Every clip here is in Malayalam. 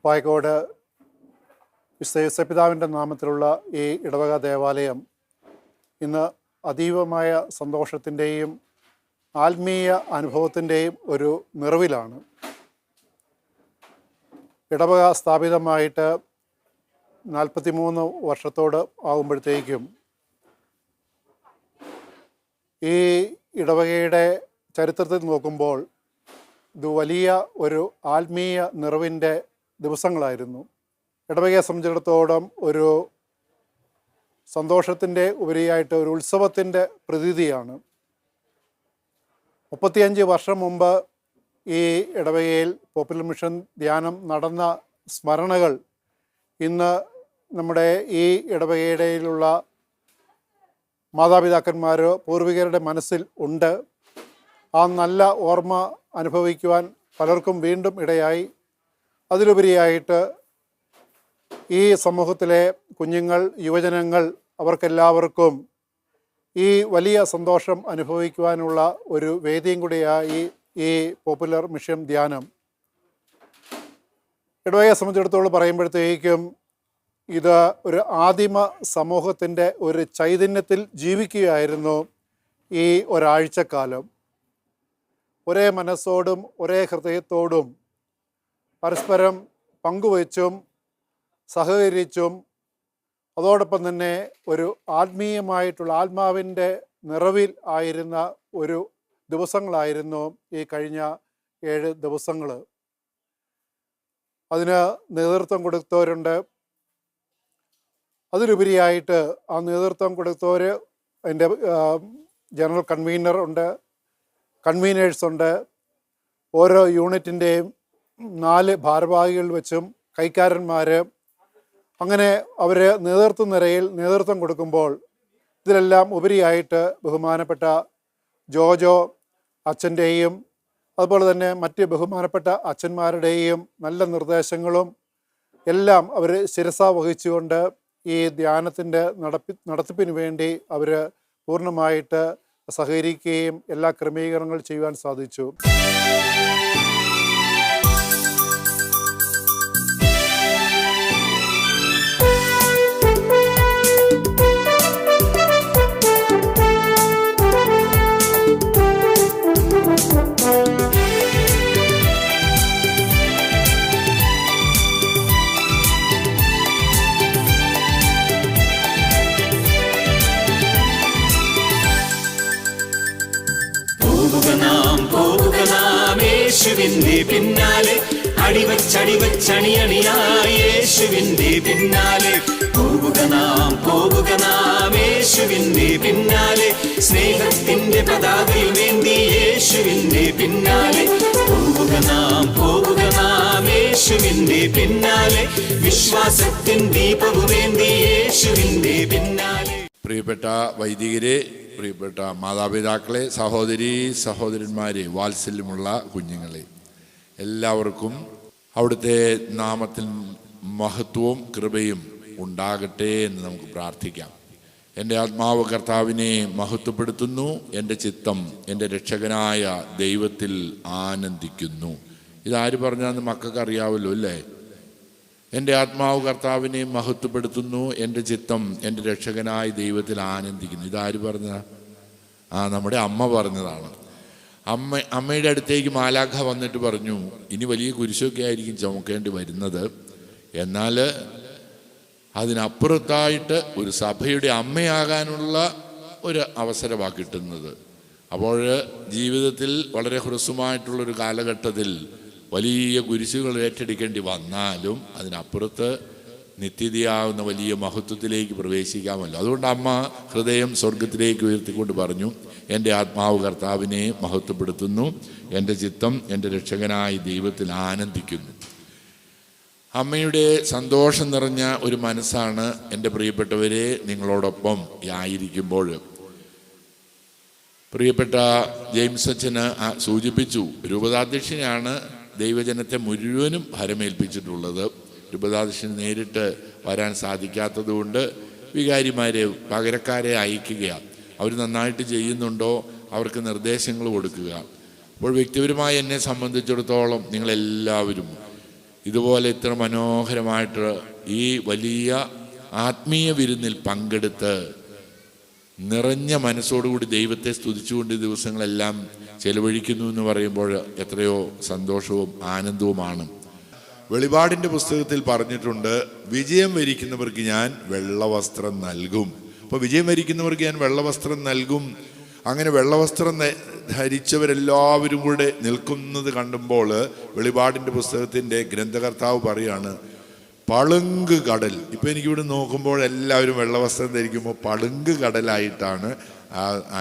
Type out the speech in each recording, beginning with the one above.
പായക്കോട് വിശുദ്ധ യോസേപ്പിതാവിൻ്റെ നാമത്തിലുള്ള ഈ ഇടവക ദേവാലയം ഇന്ന് അതീവമായ സന്തോഷത്തിൻ്റെയും ആത്മീയ അനുഭവത്തിൻ്റെയും ഒരു നിറവിലാണ്. ഇടവക സ്ഥാപിതമായിട്ട് 43 വർഷത്തോട് ആകുമ്പോഴത്തേക്കും ഈ ഇടവകയുടെ ചരിത്രത്തിൽ നോക്കുമ്പോൾ ഇത് വലിയ ഒരു ആത്മീയ നിറവിൻ്റെ ദിവസങ്ങളായിരുന്നു. ഇടവകയെ സംബന്ധിച്ചിടത്തോളം ഒരു സന്തോഷത്തിൻ്റെ ഉപരിയായിട്ട് ഒരു ഉത്സവത്തിൻ്റെ പ്രതീതിയാണ്. 35 വർഷം മുമ്പ് ഈ ഇടവകയിൽ പോപ്പുലർ മിഷൻ ധ്യാനം നടന്ന സ്മരണകൾ ഇന്ന് നമ്മുടെ ഈ ഇടവകയിലുള്ള മാതാപിതാക്കന്മാരോ പൂർവികരുടെ മനസ്സിൽ ഉണ്ട്. ആ നല്ല ഓർമ്മ അനുഭവിക്കുവാൻ പലർക്കും വീണ്ടും ഇടയായി. അതിലുപരിയായിട്ട് ഈ സമൂഹത്തിലെ കുഞ്ഞുങ്ങൾ, യുവജനങ്ങൾ അവർക്കെല്ലാവർക്കും ഈ വലിയ സന്തോഷം അനുഭവിക്കുവാനുള്ള ഒരു വേദിയും കൂടിയായി ഈ പോപ്പുലർ മിഷൻ ധ്യാനം. ഇടവകയെ സംബന്ധിച്ചിടത്തോളം പറയുമ്പോഴത്തേക്കും ഇത് ഒരു ആദിമ സമൂഹത്തിൻ്റെ ഒരു ചൈതന്യത്തിൽ ജീവിക്കുകയായിരുന്നു ഈ ഒരാഴ്ചക്കാലം. ഒരേ മനസ്സോടും ഒരേ ഹൃദയത്തോടും പരസ്പരം പങ്കുവച്ചും സഹകരിച്ചും അതോടൊപ്പം തന്നെ ഒരു ആത്മീയമായിട്ടുള്ള ആത്മാവിൻ്റെ നിറവിൽ ആയിരുന്ന ഒരു ദിവസങ്ങളായിരുന്നു ഈ കഴിഞ്ഞ 7 ദിവസങ്ങൾ. അതിന് നേതൃത്വം കൊടുത്തവരുണ്ട്. അതിലുപരിയായിട്ട് ആ നേതൃത്വം കൊടുത്തവർ അതിൻ്റെ ജനറൽ കൺവീനർ ഉണ്ട്, കൺവീനേഴ്സുണ്ട്. ഓരോ യൂണിറ്റിൻ്റെയും 4 ഭാരവാഹികൾ വെച്ചും കൈക്കാരന്മാർ, അങ്ങനെ അവർ നേതൃത്വ നേതൃത്വം കൊടുക്കുമ്പോൾ ഇതിലെല്ലാം ഉപരിയായിട്ട് ബഹുമാനപ്പെട്ട ജോജോ അച്ഛൻ്റെയും അതുപോലെ തന്നെ മറ്റ് ബഹുമാനപ്പെട്ട അച്ഛന്മാരുടെയും നല്ല നിർദ്ദേശങ്ങളും എല്ലാം അവർ ശിരസ വഹിച്ചുകൊണ്ട് ഈ ധ്യാനത്തിൻ്റെ നടത്തിപ്പിന് വേണ്ടി അവർ പൂർണ്ണമായിട്ട് സഹകരിക്കുകയും എല്ലാ ക്രമീകരണങ്ങൾ ചെയ്യുവാൻ സാധിച്ചു. യേശുവിന്റെ പിന്നാലെ അടിവച്ചണിയായി യേശുവിന്റെ പിന്നാലെ പോവുക നാം യേശുവിന്റെ പിന്നാലെ സ്നേഹത്തിന്റെ പതാകയുമേന്തി യേശുവിന്റെ പിന്നാലെ പോവുക നാം യേശുവിന്റെ പിന്നാലെ വിശ്വാസത്തിൻ ദീപവുമേന്തി യേശുവിന്റെ പിന്നാലെ. പ്രിയപ്പെട്ട വൈദികരെ, പ്രിയപ്പെട്ട മാതാപിതാക്കളെ, സഹോദരന്മാരെ, വാത്സല്യമുള്ള കുഞ്ഞുങ്ങളെ, എല്ലാവർക്കും അവിടുത്തെ നാമത്തിൽ മഹത്വവും കൃപയും ഉണ്ടാകട്ടെ എന്ന് നമുക്ക് പ്രാർത്ഥിക്കാം. എൻ്റെ ആത്മാവ് കർത്താവിനെ മഹത്വപ്പെടുത്തുന്നു, എൻ്റെ ചിത്തം എൻ്റെ രക്ഷകനായ ദൈവത്തിൽ ആനന്ദിക്കുന്നു. ഇതാര് പറഞ്ഞാന്ന് മക്കൾക്ക് അറിയാമല്ലോ അല്ലേ? എൻ്റെ ആത്മാവ് കർത്താവിനെ മഹത്വപ്പെടുത്തുന്നു, എൻ്റെ ചിത്തം എൻ്റെ രക്ഷകനായ ദൈവത്തിൽ ആനന്ദിക്കുന്നു. ഇതാര് പറഞ്ഞതാ? നമ്മുടെ അമ്മ പറഞ്ഞതാണ്. അമ്മയുടെ അടുത്തേക്ക് മാലാഖ വന്നിട്ട് പറഞ്ഞു, ഇനി വലിയ കുരിശൊക്കെ ആയിരിക്കും ചുമക്കേണ്ടി വരുന്നത്, എന്നാൽ അതിനപ്പുറത്തായിട്ട് ഒരു സഭയുടെ അമ്മയാകാനുള്ള ഒരു അവസരമാണ് കിട്ടുന്നത്. അപ്പോൾ ജീവിതത്തിൽ വളരെ ഹ്രസ്വമായിട്ടുള്ളൊരു കാലഘട്ടത്തിൽ വലിയ കുരിശുകൾ ഏറ്റെടുക്കേണ്ടി വന്നാലും അതിനപ്പുറത്ത് നിത്യതയാവുന്ന വലിയ മഹത്വത്തിലേക്ക് പ്രവേശിക്കാമല്ലോ. അതുകൊണ്ട് അമ്മ ഹൃദയം സ്വർഗത്തിലേക്ക് ഉയർത്തിക്കൊണ്ട് പറഞ്ഞു, എൻ്റെ ആത്മാവ് കർത്താവിനെ മഹത്വപ്പെടുത്തുന്നു, എൻ്റെ ചിത്തം എൻ്റെ രക്ഷകനായ ദൈവത്തിൽ ആനന്ദിക്കുന്നു. അമ്മയുടെ സന്തോഷം നിറഞ്ഞ ഒരു മനസ്സാണ് എൻ്റെ പ്രിയപ്പെട്ടവരെ നിങ്ങളോടൊപ്പം ആയിരിക്കുമ്പോൾ. പ്രിയപ്പെട്ട ജെയിംസ് അച്ഛന് സൂചിപ്പിച്ചു, രൂപതാധ്യക്ഷനാണ് ദൈവജനത്തെ മുഴുവനും ഭരമേൽപ്പിച്ചിട്ടുള്ളത്. രൂപതാധ്യക്ഷന് നേരിട്ട് വരാൻ സാധിക്കാത്തത് കൊണ്ട് വികാരിമാരെ, പകരക്കാരെ അയക്കുകയാണ്. അവർ നന്നായിട്ട് ചെയ്യുന്നുണ്ടോ അവർക്ക് നിർദ്ദേശങ്ങൾ കൊടുക്കുക. അപ്പോൾ വ്യക്തിപരമായി എന്നെ സംബന്ധിച്ചിടത്തോളം നിങ്ങളെല്ലാവരും ഇതുപോലെ ഇത്ര മനോഹരമായിട്ട് ഈ വലിയ ആത്മീയ വിരുന്നിൽ പങ്കെടുത്ത് നിറഞ്ഞ മനസ്സോടുകൂടി ദൈവത്തെ സ്തുതിച്ചുകൊണ്ട് ഈ ദിവസങ്ങളെല്ലാം ചെലവഴിക്കുന്നു എന്ന് പറയുമ്പോൾ എത്രയോ സന്തോഷവും ആനന്ദവുമാണ്. വെളിപാടിൻ്റെ പുസ്തകത്തിൽ പറഞ്ഞിട്ടുണ്ട്, വിജയം വരിക്കുന്നവർക്ക് ഞാൻ വെള്ളവസ്ത്രം നൽകും. അപ്പോൾ വിജയം വരിക്കുന്നവർക്ക് ഞാൻ വെള്ളവസ്ത്രം നൽകും. അങ്ങനെ വെള്ളവസ്ത്രം ധരിച്ചവരെല്ലാവരും കൂടെ നിൽക്കുന്നത് കണ്ടുമ്പോൾ വെളിപാടിൻ്റെ പുസ്തകത്തിൻ്റെ ഗ്രന്ഥകർത്താവ് പറയാണ്, പളുങ്ക് കടൽ. ഇപ്പം എനിക്കിവിടെ നോക്കുമ്പോൾ എല്ലാവരും വെള്ളവസ്ത്രം ധരിക്കുമ്പോൾ പളുങ്ക് കടലായിട്ടാണ്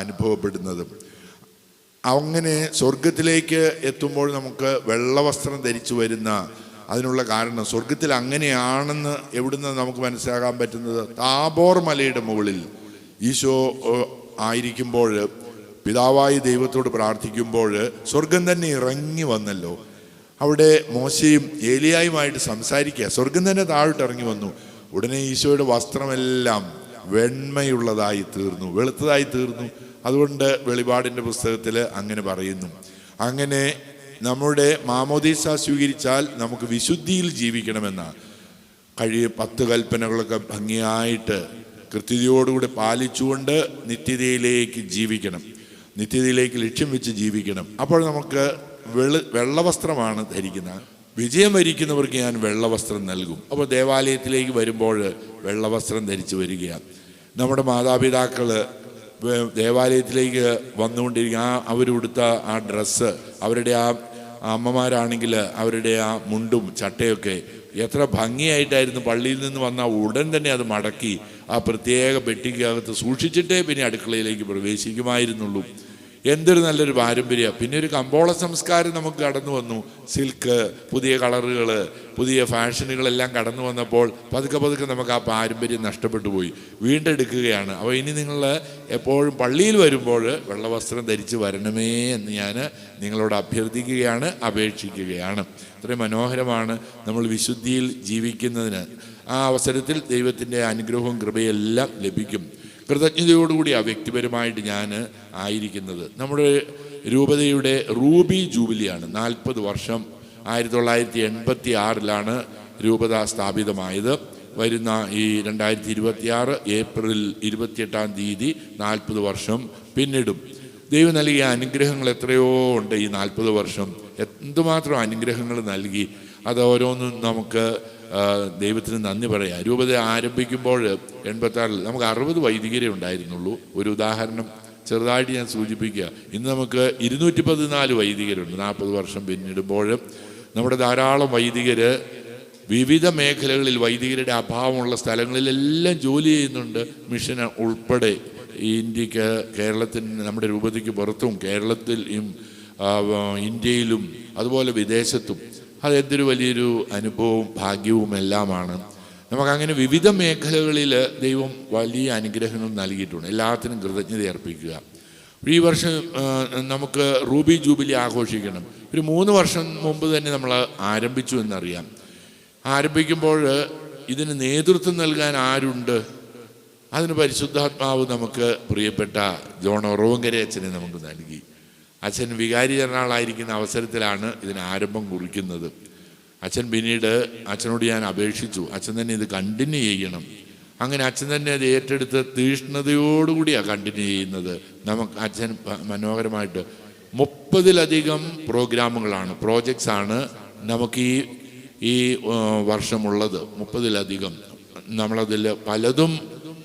അനുഭവപ്പെടുന്നത്. അങ്ങനെ സ്വർഗത്തിലേക്ക് എത്തുമ്പോൾ നമുക്ക് വെള്ളവസ്ത്രം ധരിച്ചു വരുന്ന അതിനുള്ള കാരണം സ്വർഗത്തിൽ അങ്ങനെയാണെന്ന് എവിടുന്ന് നമുക്ക് മനസ്സിലാക്കാൻ പറ്റുന്നത്, താബോർ മലയുടെ മുകളിൽ ഈശോ ആയിരിക്കുമ്പോൾ പിതാവായി ദൈവത്തോട് പ്രാർത്ഥിക്കുമ്പോൾ സ്വർഗം തന്നെ ഇറങ്ങി വന്നല്ലോ. അവിടെ മോശയും ഏലിയായുമായിട്ട് സംസാരിക്കുക, സ്വർഗം തന്നെ താഴോട്ട് ഇറങ്ങി വന്നു. ഉടനെ ഈശോയുടെ വസ്ത്രമെല്ലാം വെണ്മയുള്ളതായി തീർന്നു, വെളുത്തതായി തീർന്നു. അതുകൊണ്ട് വെളിപാടിൻ്റെ പുസ്തകത്തിൽ അങ്ങനെ പറയുന്നു. അങ്ങനെ നമ്മുടെ മാമോദീസ സ്വീകരിച്ചാൽ നമുക്ക് വിശുദ്ധിയിൽ ജീവിക്കണമെന്ന 10 കൽപ്പനകളൊക്കെ ഭംഗിയായിട്ട് കൃത്യതയോടുകൂടി പാലിച്ചുകൊണ്ട് നിത്യതയിലേക്ക് ജീവിക്കണം, നിത്യതയിലേക്ക് ലക്ഷ്യം വെച്ച് ജീവിക്കണം. അപ്പോൾ നമുക്ക് വെള്ളവസ്ത്രമാണ് ധരിക്കുന്നത്. വിജയം വരിക്കുന്നവർക്ക് ഞാൻ വെള്ളവസ്ത്രം നൽകും. അപ്പോൾ ദേവാലയത്തിലേക്ക് വരുമ്പോൾ വെള്ളവസ്ത്രം ധരിച്ചു വരികയാണ്. നമ്മുടെ മാതാപിതാക്കൾ ദേവാലയത്തിലേക്ക് വന്നുകൊണ്ടിരിക്കുക, അവരുടുത്ത ആ ഡ്രസ്സ്, അവരുടെ ആ അമ്മമാരാണെങ്കിൽ അവരുടെ ആ മുണ്ടും ചട്ടയൊക്കെ എത്ര ഭംഗിയായിട്ടായിരുന്നു. പള്ളിയിൽ നിന്ന് വന്ന ഉടൻ തന്നെ അത് മടക്കി ആ പ്രത്യേക പെട്ടിക്കകത്ത് സൂക്ഷിച്ചിട്ടേ പിന്നെ അടുക്കളയിലേക്ക് പ്രവേശിക്കുമായിരുന്നുള്ളൂ. എന്തൊരു നല്ലൊരു പാരമ്പര്യം. പിന്നെ ഒരു കമ്പോള സംസ്കാരം നമുക്ക് കടന്നു വന്നു. സിൽക്ക്, പുതിയ കളറുകൾ, പുതിയ ഫാഷനുകളെല്ലാം കടന്നു വന്നപ്പോൾ പതുക്കെ പതുക്കെ നമുക്ക് ആ പാരമ്പര്യം നഷ്ടപ്പെട്ടു പോയി, വീണ്ടെടുക്കുകയാണ്. അപ്പോൾ ഇനി നിങ്ങൾ എപ്പോഴും പള്ളിയിൽ വരുമ്പോൾ വെള്ളവസ്ത്രം ധരിച്ച് വരണമേ എന്ന് ഞാൻ നിങ്ങളോട് അഭ്യർത്ഥിക്കുകയാണ്, അപേക്ഷിക്കുകയാണ്. അത്രയും മനോഹരമാണ് നമ്മൾ വിശുദ്ധിയിൽ ജീവിക്കുന്നതിന്. ആ അവസരത്തിൽ ദൈവത്തിൻ്റെ അനുഗ്രഹവും കൃപയെല്ലാം ലഭിക്കും. കൃതജ്ഞതയോടുകൂടി ആ വ്യക്തിപരമായിട്ട് ഞാൻ ആയിരിക്കുന്നത്. നമ്മുടെ രൂപതയുടെ റൂബി ജൂബിലിയാണ്. 40 വർഷം. 1986 രൂപത സ്ഥാപിതമായത്. വരുന്ന ഈ 2026 ഏപ്രിൽ 28 40 വർഷം പിന്നിടും. ദൈവം നൽകിയ അനുഗ്രഹങ്ങൾ എത്രയോ ഉണ്ട്. ഈ 40 വർഷം എന്തുമാത്രം അനുഗ്രഹങ്ങൾ നൽകി. അത് ഓരോന്നും നമുക്ക് ദൈവത്തിന് നന്ദി പറയാം. രൂപത ആരംഭിക്കുമ്പോൾ 86 നമുക്ക് 60 വൈദികരെ ഉണ്ടായിരുന്നുള്ളൂ. ഒരു ഉദാഹരണം ചെറുതായിട്ട് ഞാൻ സൂചിപ്പിക്കുക. ഇന്ന് നമുക്ക് 214 വൈദികരുണ്ട്. 40 വർഷം പിന്നിടുമ്പോൾ നമ്മുടെ ധാരാളം വൈദികർ വിവിധ മേഖലകളിൽ വൈദികരുടെ അഭാവമുള്ള സ്ഥലങ്ങളിലെല്ലാം ജോലി ചെയ്യുന്നുണ്ട്. മിഷൻ ഉൾപ്പെടെ ഇന്ത്യക്ക്, കേരളത്തിന്, നമ്മുടെ രൂപതയ്ക്ക് പുറത്തും കേരളത്തിലും ഇന്ത്യയിലും അതുപോലെ വിദേശത്തും. അതെന്തൊരു വലിയൊരു അനുഭവവും ഭാഗ്യവും എല്ലാമാണ്. നമുക്കങ്ങനെ വിവിധ മേഖലകളിൽ ദൈവം വലിയ അനുഗ്രഹങ്ങൾ നൽകിയിട്ടുണ്ട്. എല്ലാത്തിനും കൃതജ്ഞത അർപ്പിക്കുക. ഈ വർഷം നമുക്ക് റൂബി ജൂബിലി ആഘോഷിക്കണം. ഒരു 3 വർഷം മുമ്പ് തന്നെ നമ്മൾ ആരംഭിച്ചു എന്നറിയാം. ആരംഭിക്കുമ്പോൾ ഇതിന് നേതൃത്വം നൽകാൻ ആരുണ്ട്? അതിന് പരിശുദ്ധാത്മാവ് നമുക്ക് പ്രിയപ്പെട്ട ജോൺ ഒറവങ്കര അച്ഛനെ നമുക്ക് നൽകി. അച്ഛൻ വികാരി ജനറാളായിരിക്കുന്ന അവസരത്തിലാണ് ഇതിന് ആരംഭം കുറിക്കുന്നത്. അച്ഛൻ പിന്നീട് അച്ഛനോട് ഞാൻ അപേക്ഷിച്ചു, അച്ഛൻ തന്നെ ഇത് കണ്ടിന്യൂ ചെയ്യണം. അങ്ങനെ അച്ഛൻ തന്നെ അത് ഏറ്റെടുത്ത് തീഷ്ണതയോടുകൂടിയാണ് കണ്ടിന്യൂ ചെയ്യുന്നത്. നമുക്ക് അച്ഛൻ മനോഹരമായിട്ട് 30-ലധികം പ്രോഗ്രാമുകളാണ്, പ്രോജക്ട്സാണ് നമുക്ക് ഈ വർഷമുള്ളത്. 30-ലധികം. നമ്മളതിൽ പലതും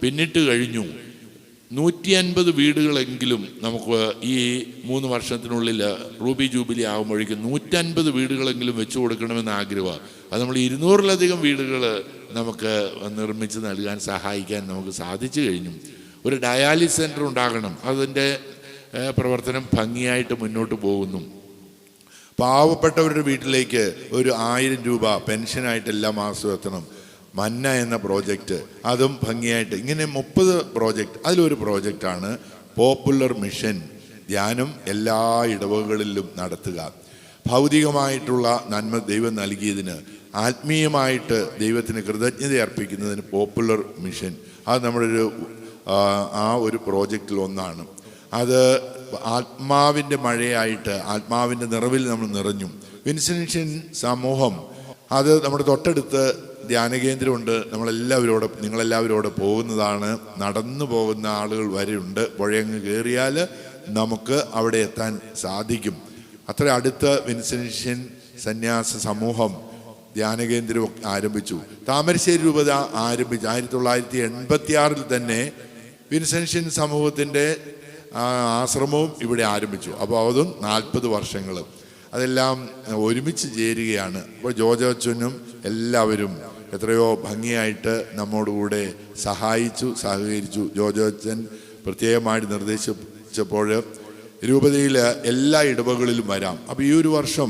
പിന്നിട്ട് കഴിഞ്ഞു. 150 വീടുകളെങ്കിലും നമുക്ക് ഈ 3 വർഷത്തിനുള്ളിൽ റൂബി ജൂബിലി ആകുമ്പോഴേക്കും 150 വീടുകളെങ്കിലും വെച്ചു കൊടുക്കണമെന്ന് ആഗ്രഹമാണ്. അത് നമ്മൾ 200-ലധികം വീടുകൾ നമുക്ക് നിർമ്മിച്ച് നൽകാൻ സഹായിക്കാൻ നമുക്ക് സാധിച്ചു കഴിഞ്ഞു. ഒരു ഡയാലിസിസ് സെൻറ്റർ ഉണ്ടാകണം. അതിൻ്റെ പ്രവർത്തനം ഭംഗിയായിട്ട് മുന്നോട്ട് പോകുന്നു. പാവപ്പെട്ടവരുടെ വീട്ടിലേക്ക് ഒരു 1000 രൂപ പെൻഷനായിട്ട് എല്ലാ മാസവും എത്തണം. മന്ന എന്ന പ്രോജക്റ്റ്, അതും ഭംഗിയായിട്ട്. ഇങ്ങനെ 30 പ്രോജക്റ്റ്. അതിലൊരു പ്രോജക്റ്റാണ് പോപ്പുലർ മിഷൻ. ധ്യാനം എല്ലാ ഇടവകളിലും നടത്തുക. ഭൗതികമായിട്ടുള്ള നന്മ ദൈവം നൽകിയതിന് ആത്മീയമായിട്ട് ദൈവത്തിന് കൃതജ്ഞത അർപ്പിക്കുന്നതിന് പോപ്പുലർ മിഷൻ, അത് നമ്മുടെ ആ ഒരു പ്രോജക്റ്റിൽ ഒന്നാണ്. അത് ആത്മാവിൻ്റെ മഴയായിട്ട് ആത്മാവിൻ്റെ നിറവിൽ നമ്മൾ നിറഞ്ഞു. വിൻസെൻഷ്യൻ സമൂഹം അത് നമ്മുടെ തൊട്ടടുത്ത് ധ്യാനകേന്ദ്രമുണ്ട്. നിങ്ങളെല്ലാവരോടെ പോകുന്നതാണ്. നടന്നു പോകുന്ന ആളുകൾ വരെയുണ്ട്. പുഴയങ്ങ് കയറിയാൽ നമുക്ക് അവിടെ എത്താൻ സാധിക്കും. അത്ര അടുത്ത് വിൻസെൻഷ്യൻ സന്യാസ സമൂഹം ധ്യാനകേന്ദ്രം ആരംഭിച്ചു. താമരശ്ശേരി രൂപത ആരംഭിച്ചു 1986 തന്നെ വിൻസെൻഷ്യൻ സമൂഹത്തിൻ്റെ ആശ്രമവും ഇവിടെ ആരംഭിച്ചു. അപ്പോൾ അതും 40 വർഷങ്ങൾ അതെല്ലാം ഒരുമിച്ച് ചേരുകയാണ്. അപ്പോൾ ജോജോച്ചനും എല്ലാവരും എത്രയോ ഭംഗിയായിട്ട് നമ്മോടുകൂടെ സഹകരിച്ചു. ജോജോച്ചൻ പ്രത്യേകമായിട്ട് നിർദ്ദേശിച്ചപ്പോൾ രൂപതയിൽ എല്ലാ ഇടവകളിലും വരാം. അപ്പോൾ ഈ ഒരു വർഷം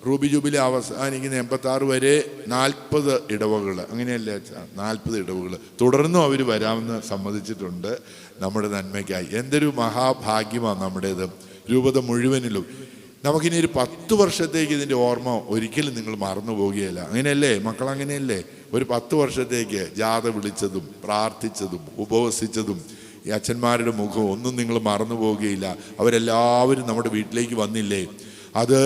റൂബി ജൂബിലി അവസാനിക്കുന്ന 86 വരെ 40 ഇടവകൾ, അങ്ങനെയല്ലേ 40 ഇടവകൾ തുടർന്നും അവർ വരാമെന്ന് സമ്മതിച്ചിട്ടുണ്ട് നമ്മുടെ നന്മയ്ക്കായി. എന്തൊരു മഹാഭാഗ്യമാണ് നമ്മുടേത്. രൂപത മുഴുവനിലും നമുക്കിനി ഒരു 10 വർഷത്തേക്ക് ഇതിൻ്റെ ഓർമ്മ ഒരിക്കലും നിങ്ങൾ മറന്നു പോകുകയില്ല. അങ്ങനെയല്ലേ മക്കൾ? അങ്ങനെയല്ലേ? ഒരു 10 വർഷത്തേക്ക് ജാഥ വിളിച്ചതും പ്രാർത്ഥിച്ചതും ഉപവസിച്ചതും ഈ അച്ഛന്മാരുടെ മുഖം ഒന്നും നിങ്ങൾ മറന്നു പോവുകയില്ല. അവരെല്ലാവരും നമ്മുടെ വീട്ടിലേക്ക് വന്നില്ലേ? അത്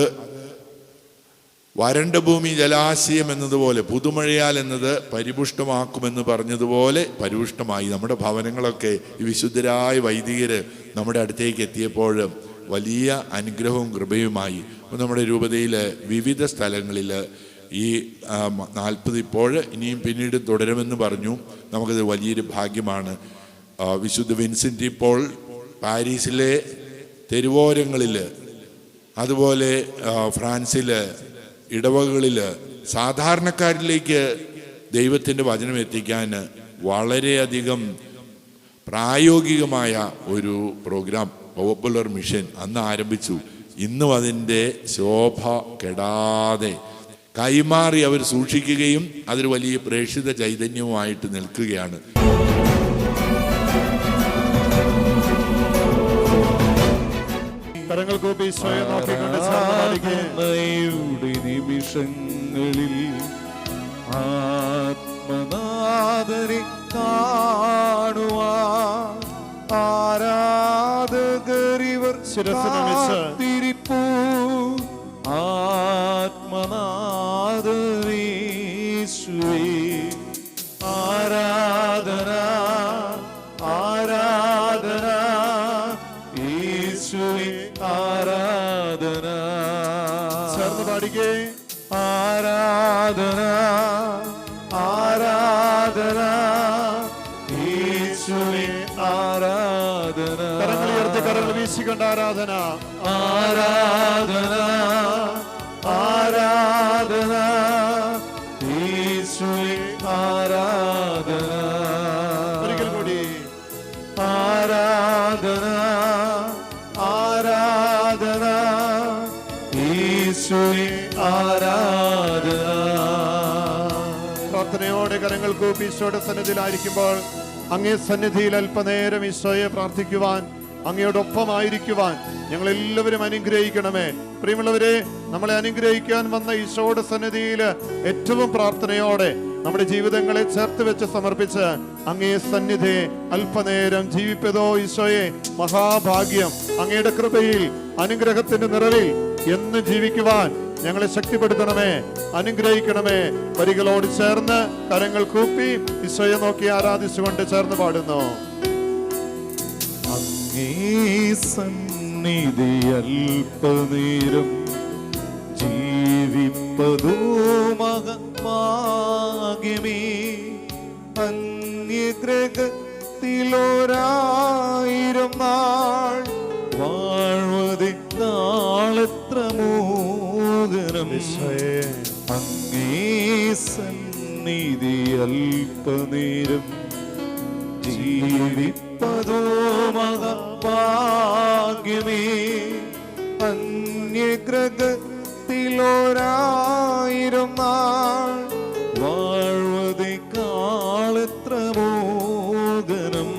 വരണ്ട ഭൂമി ജലാശയം എന്നതുപോലെ പുതുമഴയാൽ എന്നത് പരിപുഷ്ടമാക്കുമെന്ന് പറഞ്ഞതുപോലെ പരിപുഷ്ടമായി. നമ്മുടെ ഭവനങ്ങളൊക്കെ ഈ വിശുദ്ധരായ വൈദികർ നമ്മുടെ അടുത്തേക്ക് എത്തിയപ്പോൾ വലിയ അനുഗ്രഹവും കൃപയുമായി. നമ്മുടെ രൂപതയിൽ വിവിധ സ്ഥലങ്ങളിൽ ഈ 40 ഇപ്പോൾ ഇനിയും പിന്നീട് തുടരുമെന്ന് പറഞ്ഞു. നമുക്കത് വലിയൊരു ഭാഗ്യമാണ്. വിശുദ്ധ വിൻസെൻ്റ് ഇപ്പോൾ പാരീസിലെ തെരുവോരങ്ങളിൽ, അതുപോലെ ഫ്രാൻസിൽ ഇടവകളിൽ സാധാരണക്കാരിലേക്ക് ദൈവത്തിൻ്റെ വചനം എത്തിക്കാൻ വളരെയധികം പ്രായോഗികമായ ഒരു പ്രോഗ്രാം പോപ്പുലർ മിഷൻ അന്ന് ആരംഭിച്ചു. ഇന്നും അതിൻ്റെ ശോഭ കെടാതെ കൈമാറി അവർ സൂക്ഷിക്കുകയും അതൊരു വലിയ പ്രേക്ഷിത ചൈതന്യവുമായിട്ട് നിൽക്കുകയാണ്. നിമിഷങ്ങളിൽ ആത്മനാഥനെ കാണുവാൻ ആരാധകരിവർ തിരിപ്പൂ ആത്മനാഥനീശ്വേ ആരാധന ആരാധന യേശുവേ ആരാധന. ചേർന്ന് പാടിക്കേ. ആരാധന ആരാധന യേശുവേ ആരാധന. കരങ്ങൾ ഉയർത്തി കരങ്ങൾ വീശിക്കൊണ്ട് ആരാധന ആരാധന ആരാധന യേശുവേ ആരാധന. ഒരിക്കൽ കൂടി ആരാധന ആരാധന യേശുവേ ആരാധന. പ്രാർത്ഥനയോടെ കരങ്ങൾ കൂപ്പി ഈശോയുടെ സന്നിധിയിലായിരിക്കുമ്പോൾ അങ്ങേ സന്നിധിയിൽ അല്പനേരം ഈശോയെ പ്രാർത്ഥിക്കുവാൻ, അങ്ങയോടൊപ്പമായിരിക്കുവാൻ ഞങ്ങളെല്ലാവരും അനുഗ്രഹിക്കണമേ. പ്രിയമുള്ളവരെ, നമ്മളെ അനുഗ്രഹിക്കാൻ വന്ന ഈശോയുടെ സന്നിധിയിൽ ഏറ്റവും പ്രാർത്ഥനയോടെ നമ്മുടെ ജീവിതങ്ങളെ ചേർത്ത് വെച്ച് സമർപ്പിച്ച് അങ്ങേ സന്നിധി അല്പനേരം ജീവിപ്പതോ ഈശോയെ മഹാഭാഗ്യം. അങ്ങയുടെ കൃപയിൽ അനുഗ്രഹത്തിന്റെ നിറവിൽ എന്ന് ജീവിക്കുവാൻ ഞങ്ങളെ ശക്തിപ്പെടുത്തണമേ, അനുഗ്രഹിക്കണമേ. വരികളോട് ചേർന്ന് കരങ്ങൾ കൂപ്പി ഈശോയെ നോക്കി ആരാധിച്ചുകൊണ്ട് ചേർന്ന് പാടുന്നു. അങ്ങേ സന്നിധി അല്പനേരം ജീവിപ്പതോ മഹാഭാഗ്യമേ. അന്യഗ്രഹത്തിലൊരായിരം നാൾ വാഴ്വതിനാളെത്ര മോഹനം. അങ്ങേ സന്നിധി അല്പനേരം ജീവിപ്പതോ മഹാഭാഗ്യമേ. അന്യഗ്രഹത്തിലൊരായിരം നാൾ വാഴ്വതിനാളെത്ര മോഹനം.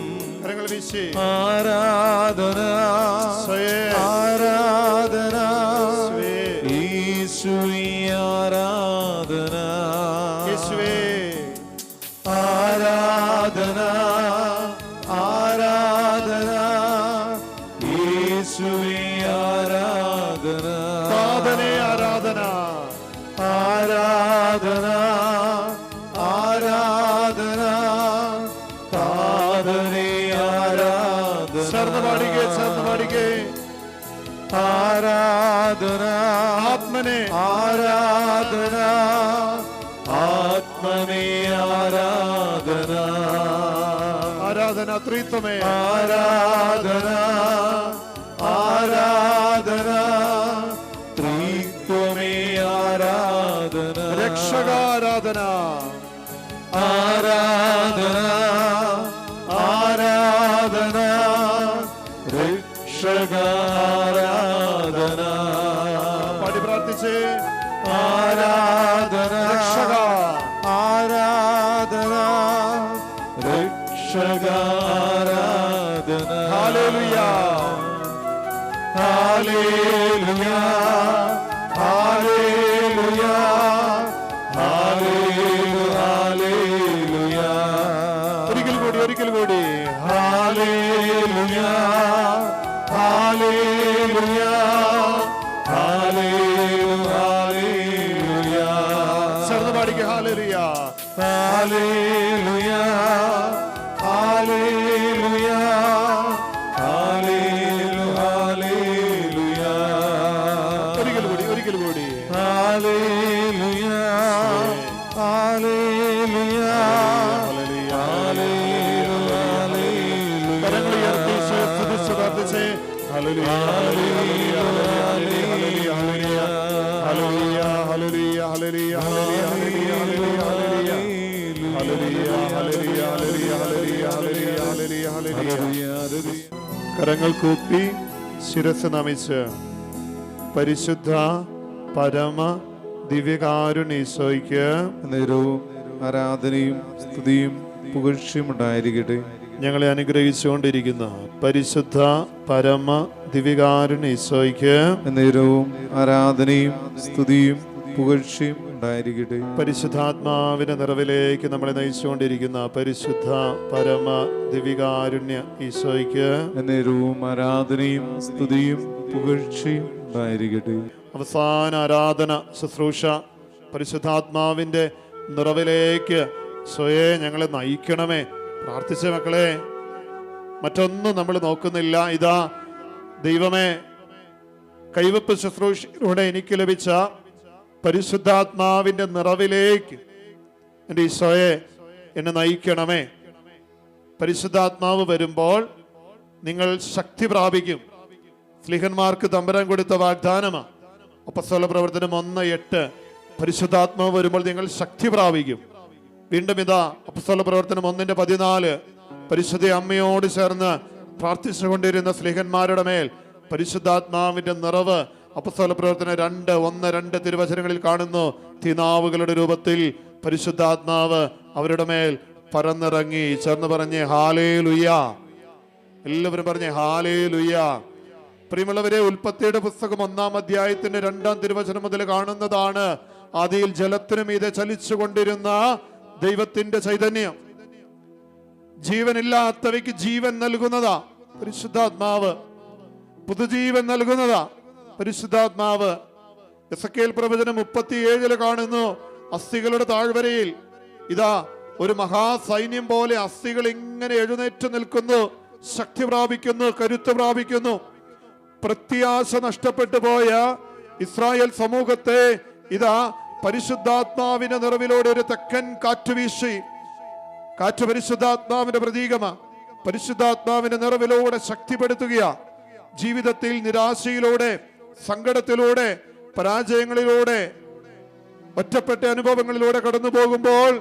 ആരാധന ആരാധന യേശുവേ ആരാധന യേശുവേ ആരാധന ആരാധന യേശുവേ ആരാധന. ആരാധന ആരാധന ആരാധന ആത്മനെ ആരാധന ആത്മനേ ആരാധന ആരാധന ത്രിത്വമേ ആരാധന ആരാധന ത്രിത്വമേ ആരാധന രക്ഷകാരാധന ആരാധന ആരാധന രക്ഷകാരാധന പാടി പ്രാർത്ഥിച്ചേ ആരാധന രക്ഷക ആരാധന രക്ഷകാരാധന ഹല്ലേലൂയ ഹല്ലേലൂയ ഹല്ലേലൂയ ഹല്ലേലൂയ ഒരിക്കൽ കൂടി ഹല്ലേലൂയ ഹല്ലേലൂയ ഹല്ലേലൂയ ചേർന്ന് പാടിക്കുക ഹല്ലേലൂയ ഹല്ലേലൂയ ഹല്ലേലൂയ ഹല്ലേലൂയ ഒരിക്കൽ കൂടി ഹല്ലേലൂയ ഹല്ലേലൂയ കരങ്ങൾ ഉയർത്തി സ്തുതിച്ച് പ്രാർത്ഥിച്ചേ ഹല്ലേലൂയ ഹല്ലേലൂയ ഹല്ലേലൂയ ഹല്ലേലൂയ ഹല്ലേലൂയ ഹല്ലേലൂയ കരങ്ങൾ കൂപ്പി ശിരസ് നമിച്ച് പരിശുദ്ധ പരമ ദിവ്യകാരുണ്യീശോയ്ക്ക് നേരവും ആരാധനയും സ്തുതിയും പുകഴ്ചയും ഉണ്ടായിരിക്കട്ടെ. ഞങ്ങളെ അനുഗ്രഹിച്ചുകൊണ്ടിരിക്കുന്ന പരിശുദ്ധ പരമ ദിവ്യകാരുണ്യീശോയ്ക്ക് നേരവും ആരാധനയും സ്തുതിയും പുകഴ്ചയും ഉണ്ടായിരിക്കട്ടെ. പരിശുദ്ധാത്മാവിന്റെ നിറവിലേക്ക് നമ്മളെ നയിച്ചുകൊണ്ടിരിക്കുന്ന പരിശുദ്ധ പരമ ദിവ്യകാരുണ്യ ഈശോയ്ക്ക് നേരവും ആരാധനയും സ്തുതിയും പുകഴ്ചയും ഉണ്ടായിരിക്കട്ടെ. അവസാന ആരാധന ശുശ്രൂഷ പരിശുദ്ധാത്മാവിന്റെ നിറവിലേക്ക് സ്വയെ ഞങ്ങളെ നയിക്കണമേ. പ്രാർത്ഥിച്ച മക്കളെ, മറ്റൊന്നും നമ്മൾ നോക്കുന്നില്ല. ഇതാ ദൈവമേ, കൈവപ്പ് ശുശ്രൂഷയിലൂടെ എനിക്ക് ലഭിച്ച പരിശുദ്ധാത്മാവിന്റെ നിറവിലേക്ക് എൻ്റെ ഈശോയെ എന്നെ നയിക്കണമേ. പരിശുദ്ധാത്മാവ് വരുമ്പോൾ നിങ്ങൾ ശക്തി പ്രാപിക്കും. സ്ലീഹന്മാർക്ക് തമ്പുരാൻ കൊടുത്ത വാഗ്ദാനമാണ്. അപ്പോസ്തല പ്രവർത്തനം 1:8. പരിശുദ്ധാത്മാവ് വരുമ്പോൾ നിങ്ങൾ ശക്തി പ്രാപിക്കും. വീണ്ടും ഇതാ അപ്പോസ്തല പ്രവർത്തനം 1:14. പരിശുദ്ധ അമ്മയോട് ചേർന്ന് പ്രാർത്ഥിച്ചുകൊണ്ടിരുന്ന സ്ലീഹന്മാരുടെ മേൽ പരിശുദ്ധാത്മാവിന്റെ നിറവ് അപ്പോസ്തല പ്രവർത്തനം 2:1-2 തിരുവചനങ്ങളിൽ കാണുന്നു. തീനാവുകളുടെ രൂപത്തിൽ പരിശുദ്ധാത്മാവ് അവരുടെ മേൽ പറന്നിറങ്ങി. ചേർന്ന് പറഞ്ഞേ ഹല്ലേലൂയ. എല്ലാവരും പറഞ്ഞേ ഹല്ലേലൂയ. പ്രിയമുള്ളവരെ, ഉൽപ്പത്തിയുടെ പുസ്തകം 1-ാം അധ്യായത്തിന്റെ 2-ാം തിരുവചനം മുതൽ കാണുന്നതാണ്. ആദിയിൽ ജലത്തിനു മീതെ ചലിച്ചുകൊണ്ടിരുന്ന ദൈവത്തിന്റെ ചൈതന്യം. ജീവനില്ലാത്തവയ്ക്ക് ജീവൻ നൽകുന്നതാ പരിശുദ്ധാത്മാവ്. പുതുജീവൻ നൽകുന്നതാ പരിശുദ്ധാത്മാവ്. എസെക്കിയേൽ പ്രവചനം 37 കാണുന്നു. അസ്ഥികളുടെ താഴ്വരയിൽ ഇതാ ഒരു മഹാസൈന്യം പോലെ അസ്ഥികൾ ഇങ്ങനെ എഴുന്നേറ്റ് നിൽക്കുന്നു, ശക്തി പ്രാപിക്കുന്നു, കരുത്ത് പ്രാപിക്കുന്നു. പ്രത്യാശ നഷ്ടപ്പെട്ടു പോയ ഇസ്രായേൽ സമൂഹത്തെ ഇതാ പരിശുദ്ധാത്മാവിന്റെ നിറവിലൂടെ ഒരു തെക്കൻ കാറ്റ് വീശി. കാറ്റ് പരിശുദ്ധാത്മാവിന്റെ പ്രതീകമാണ്. പരിശുദ്ധാത്മാവിന്റെ നിറവിലൂടെ ശക്തിപ്പെടുത്തുകയാ. ജീവിതത്തിൽ നിരാശയിലൂടെ, സങ്കടത്തിലൂടെ, പരാജയങ്ങളിലൂടെ, ഒറ്റപ്പെട്ട അനുഭവങ്ങളിലൂടെ കടന്നു പോകുമ്പോൾ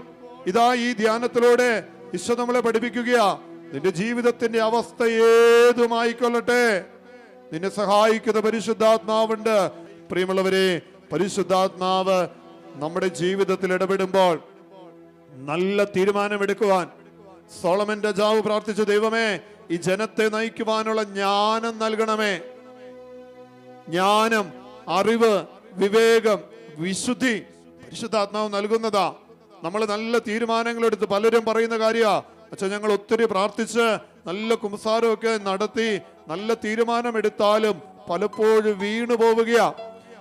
ഇതാ ഈ ധ്യാനത്തിലൂടെ ഈശോ നമ്മളെ പഠിപ്പിക്കുകയാ. നിന്റെ ജീവിതത്തിന്റെ അവസ്ഥ ഏതുമായിക്കൊള്ളട്ടെ, നിന്നെ സഹായിക്കുന്ന പരിശുദ്ധാത്മാവുണ്ട്. പ്രിയമുള്ളവരെ, പരിശുദ്ധാത്മാവ് നമ്മുടെ ജീവിതത്തിൽ ഇടപെടുമ്പോൾ നല്ല തീരുമാനമെടുക്കുവാൻ സോളമൻ രാജാവ് പ്രാർത്ഥിച്ചു, ദൈവമേ ഈ ജനത്തെ നയിക്കുവാനുള്ള ജ്ഞാനം നൽകണമേ. ജ്ഞാനം, അറിവ്, വിവേകം, വിശുദ്ധി പരിശുദ്ധാത്മാവ് നൽകുന്നതാ. നമ്മൾ നല്ല തീരുമാനങ്ങൾ എടുത്ത് പലരും പറയുന്ന കാര്യമാ, അച്ഛാ ഞങ്ങൾ ഒത്തിരി പ്രാർത്ഥിച്ച് നല്ല കുംസാരമൊക്കെ നടത്തി നല്ല തീരുമാനം എടുത്താലും പലപ്പോഴും വീണു പോവുകയാ.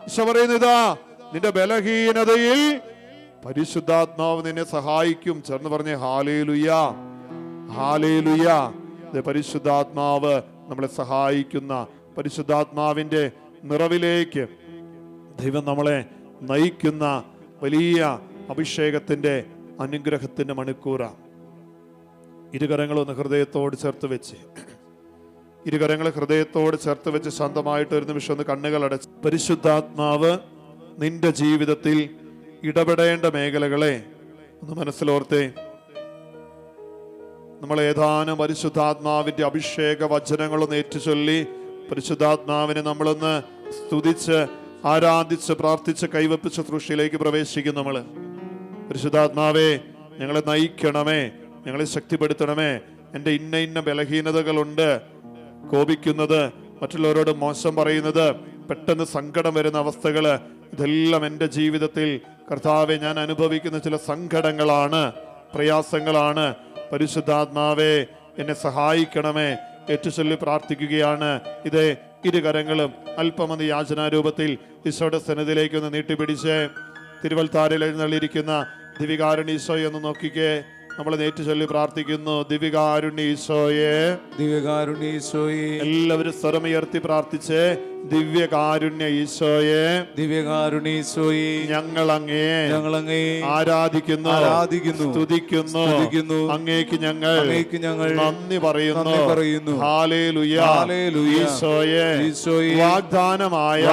ഈശോ പറയുന്നതാ, നിന്റെ ബലഹീനതയിൽ പരിശുദ്ധാത്മാവ് നിന്നെ സഹായിക്കും. ചേർന്ന് പറഞ്ഞേ ഹല്ലേലൂയ, ഹല്ലേലൂയ. പരിശുദ്ധാത്മാവ് നമ്മളെ സഹായിക്കുന്ന, പരിശുദ്ധാത്മാവിന്റെ നിറവിലേക്ക് ദൈവം നമ്മളെ നയിക്കുന്ന വലിയ അഭിഷേകത്തിന്റെ അനുഗ്രഹത്തിന്റെ മണിക്കൂറാണ്. ഇരുകരങ്ങളൊന്ന് ഹൃദയത്തോട് ചേർത്ത് വെച്ച്, ഇരുകരങ്ങൾ ഹൃദയത്തോട് ചേർത്ത് വെച്ച് ശാന്തമായിട്ട് ഒരു നിമിഷം ഒന്ന് കണ്ണുകൾ അടച്ച്, പരിശുദ്ധാത്മാവ് നിന്റെ ജീവിതത്തിൽ ഇടപെടേണ്ട മേഖലകളെ ഒന്ന് മനസ്സിലോർത്തേ. നമ്മൾ ഏതാനും പരിശുദ്ധാത്മാവിന്റെ അഭിഷേക വചനങ്ങളൊന്ന് ഏറ്റുചൊല്ലി പരിശുദ്ധാത്മാവിനെ നമ്മളൊന്ന് സ്തുതിച്ച് ആരാധിച്ച് പ്രാർത്ഥിച്ച് കൈവപ്പ് ശുശ്രൂഷയിലേക്ക് പ്രവേശിക്കും. നമ്മൾ പരിശുദ്ധാത്മാവേ, ഞങ്ങളെ നയിക്കണമേ, ഞങ്ങളെ ശക്തിപ്പെടുത്തണമേ. എൻ്റെ ഇന്ന ബലഹീനതകളുണ്ട്, കോപിക്കുന്നത്, മറ്റുള്ളവരോട് മോശം പറയുന്നത്, പെട്ടെന്ന് സങ്കടം വരുന്ന അവസ്ഥകൾ, ഇതെല്ലാം എൻ്റെ ജീവിതത്തിൽ കർത്താവെ ഞാൻ അനുഭവിക്കുന്ന ചില സങ്കടങ്ങളാണ്, പ്രയാസങ്ങളാണ്. പരിശുദ്ധാത്മാവേ എന്നെ സഹായിക്കണമേ ഏറ്റുചൊല്ലി പ്രാർത്ഥിക്കുകയാണ്. ഇതേ ഇരുകരങ്ങളും അല്പമൊന്ന് യാചനാരൂപത്തിൽ ഈശോയുടെ സന്നിധിയിലേക്ക് ഒന്ന് നീട്ടിപ്പിടിച്ച് തിരുവൽത്താരയിൽ എഴുന്നള്ളിയിരിക്കുന്ന ദിവികാരുണ്യ ഈശോയെ ഒന്ന് നോക്കിക്കേ. നമ്മൾ ഏറ്റുചൊല്ലി പ്രാർത്ഥിക്കുന്നു. ദിവികാരുണ്യ ഈശോയെ, ദിവ്യകാരുണ്യ ഈശോയെ. എല്ലാവരും സ്വരമുയർത്തി പ്രാർത്ഥിച്ച് ദിവ്യകാരുണ്യ ഈശോയെ, ദിവ്യകാരുണ്യ ഈശോയെ. ഞങ്ങൾ അങ്ങയെ ആരാധിക്കുന്നു, സ്തുതിക്കുന്നു. അങ്ങേക്ക് ഞങ്ങൾ നന്ദി പറയുന്നു. ഹല്ലേലൂയ. ഈശോയെ, വാഗ്ദാനമായ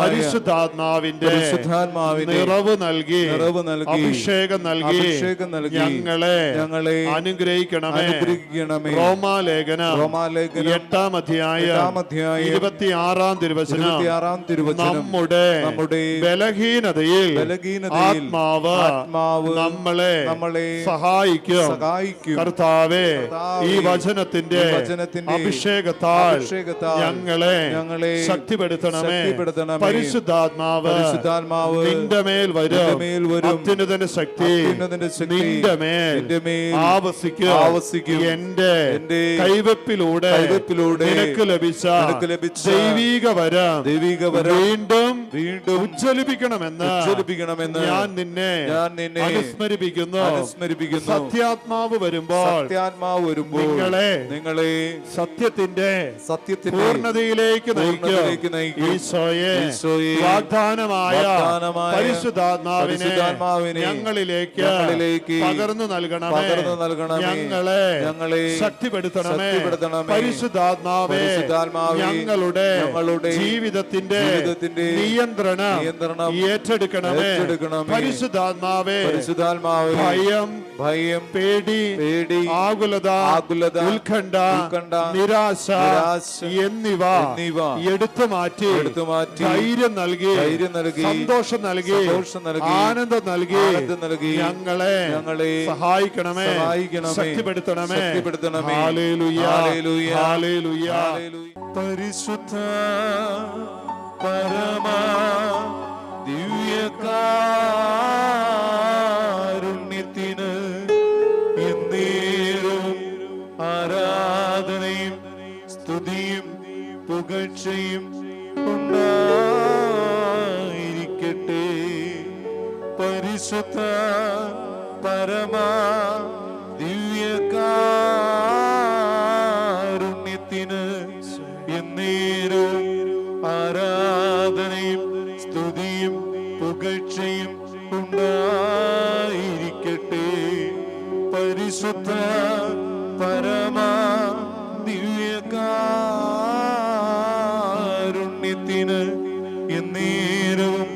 പരിശുദ്ധാത്മാവിന്റെ നിറവ് നൽകി അഭിഷേകം നൽകി ഞങ്ങളെ അനുഗ്രഹിക്കണമേ. റോമാലേഖനം 8-ാം അധ്യായം 26-ാം തിരുവചനം, നമ്മുടെ ബലഹീനതയിൽ ആത്മാവ് നമ്മളെ സഹായിക്കും. കർത്താവേ, ഈ വചനത്തിന്റെ അഭിഷേകത്താൽ ഞങ്ങളെ ശക്തിപ്പെടുത്തണമേ. പരിശുദ്ധാത്മാവ് നിന്റെ മേൽ വരും. അത്യുന്നതന്റെ ശക്തി നിന്റെ മേൽ ആവസിക്കും. എന്റെ കൈവപ്പിലൂടെ നിനക്ക് ലഭിച്ച ദൈവിക വരം വീണ്ടും ഉജ്ജ്വലിപ്പിക്കണമെന്ന് ഞാൻ നിന്നെ അനുസ്മരിപ്പിക്കുന്നു. സത്യാത്മാവ് വരുമ്പോൾ നിങ്ങളെ സത്യത്തിന്റെ പൂർണ്ണതയിലേക്ക് നയിക്കും. ഈശോയെ, വാഗ്ദാനമായ പരിശുദ്ധാത്മാവിനെ ഞങ്ങളിലേക്ക് പകർന്നു നൽകണമേ. ഞങ്ങളെ ശക്തിപ്പെടുത്തണമേ. പരിശുദ്ധാത്മാവേ, ഞങ്ങളുടെ ജീവിതത്തിന്റെ നിയന്ത്രണം ഏറ്റെടുക്കണമേ. പരിശുദ്ധാത്മാവേ, ഭയം, പേടി, ആകുലത, ഉത്കണ്ഠ, നിരാശ എന്നിവ എടുത്തു മാറ്റി ധൈര്യം നൽകി സന്തോഷം നൽകി ആനന്ദം നൽകി ഞങ്ങളെ സഹായിക്കണമേ, ശക്തിപ്പെടുത്തണമേ. Hallelujah, hallelujah. പരിശുദ്ധ പരമാ ദിവ്യകാരുണ്യത്തിന് എന്നേരും ആരാധനയും സ്തുതിയും പുകഴ്ചയും ഉണ്ടായിരിക്കട്ടെ. പരിശുദ്ധ പരമാ ദിവ്യകാരുണ്യത്തിന് എന്നേരും ആരാധനയും സ്തുതിയും പുകഴ്ചയും ഉണ്ടായിരിക്കട്ടെ. പരിശുദ്ധ പരമാ ദിവ്യകാരുണ്യത്തിന് എന്നേരവും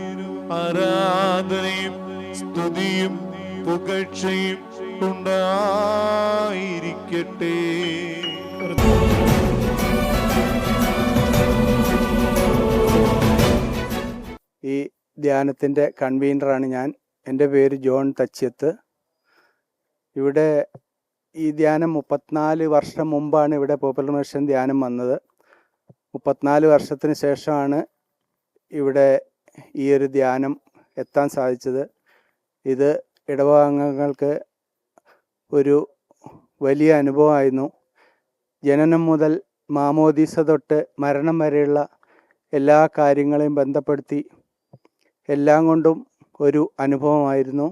ആരാധനയും സ്തുതിയും പുകഴ്ചയും ഉണ്ടായിരിക്കട്ടെ. ഈ ധ്യാനത്തിൻ്റെ കൺവീനറാണ് ഞാൻ. എൻ്റെ പേര് ജോൺ തച്ചിയത്ത്. ഇവിടെ ഈ ധ്യാനം 34 വർഷം മുമ്പാണ് ഇവിടെ പോപ്പുലർ മിഷൻ ധ്യാനം വന്നത്. 34 വർഷത്തിന് ശേഷമാണ് ഇവിടെ ഈ ഒരു ധ്യാനം എത്താൻ സാധിച്ചത്. ഇത് ഇടവകാംഗങ്ങൾക്ക് ഒരു വലിയ അനുഭവമായിരുന്നു. ജനനം മുതൽ മാമോദീസ തൊട്ട് മരണം വരെയുള്ള എല്ലാ കാര്യങ്ങളെയും ബന്ധപ്പെടുത്തി എല്ലാം കൊണ്ടും ഒരു അനുഭവമായിരുന്നു.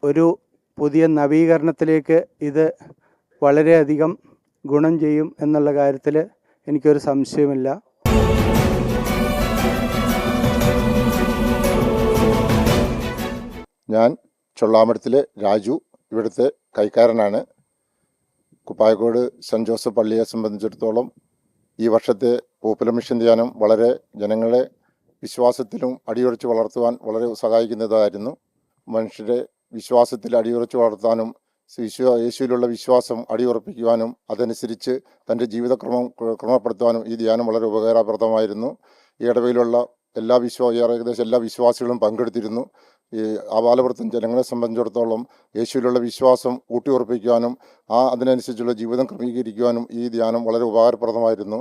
ഒരു പുതിയ നവീകരണത്തിലേക്ക് ഇത് വളരെയധികം ഗുണം ചെയ്യും എന്നുള്ള കാര്യത്തിൽ എനിക്കൊരു സംശയമില്ല. ഞാൻ ചൊള്ളാമരത്തിലെ രാജു, ഇവിടുത്തെ കൈക്കാരനാണ്. കുപ്പായക്കോട് സെൻറ് ജോസഫ് പള്ളിയെ സംബന്ധിച്ചിടത്തോളം ഈ വർഷത്തെ പോപ്പുലർ മിഷൻ ധ്യാനം വളരെ ജനങ്ങളെ വിശ്വാസത്തിലും അടിയുറച്ച് വളർത്തുവാൻ വളരെ സഹായിക്കുന്നതായിരുന്നു. മനുഷ്യരെ വിശ്വാസത്തിൽ അടിയുറച്ച് വളർത്താനും യേശുവിലുള്ള വിശ്വാസം അടിയുറപ്പിക്കുവാനും അതനുസരിച്ച് തൻ്റെ ക്രമപ്പെടുത്തുവാനും ഈ ധ്യാനം വളരെ ഉപകാരപ്രദമായിരുന്നു. ഈ ഇടവയിലുള്ള ഏകദേശം എല്ലാ വിശ്വാസികളും പങ്കെടുത്തിരുന്നു. ഈ ആബാലവൃത്തം ജനങ്ങളെ സംബന്ധിച്ചിടത്തോളം യേശുവിലുള്ള വിശ്വാസം ഊട്ടിയുറപ്പിക്കുവാനും അതിനനുസരിച്ചുള്ള ജീവിതം ക്രമീകരിക്കുവാനും ഈ ധ്യാനം വളരെ ഉപകാരപ്രദമായിരുന്നു.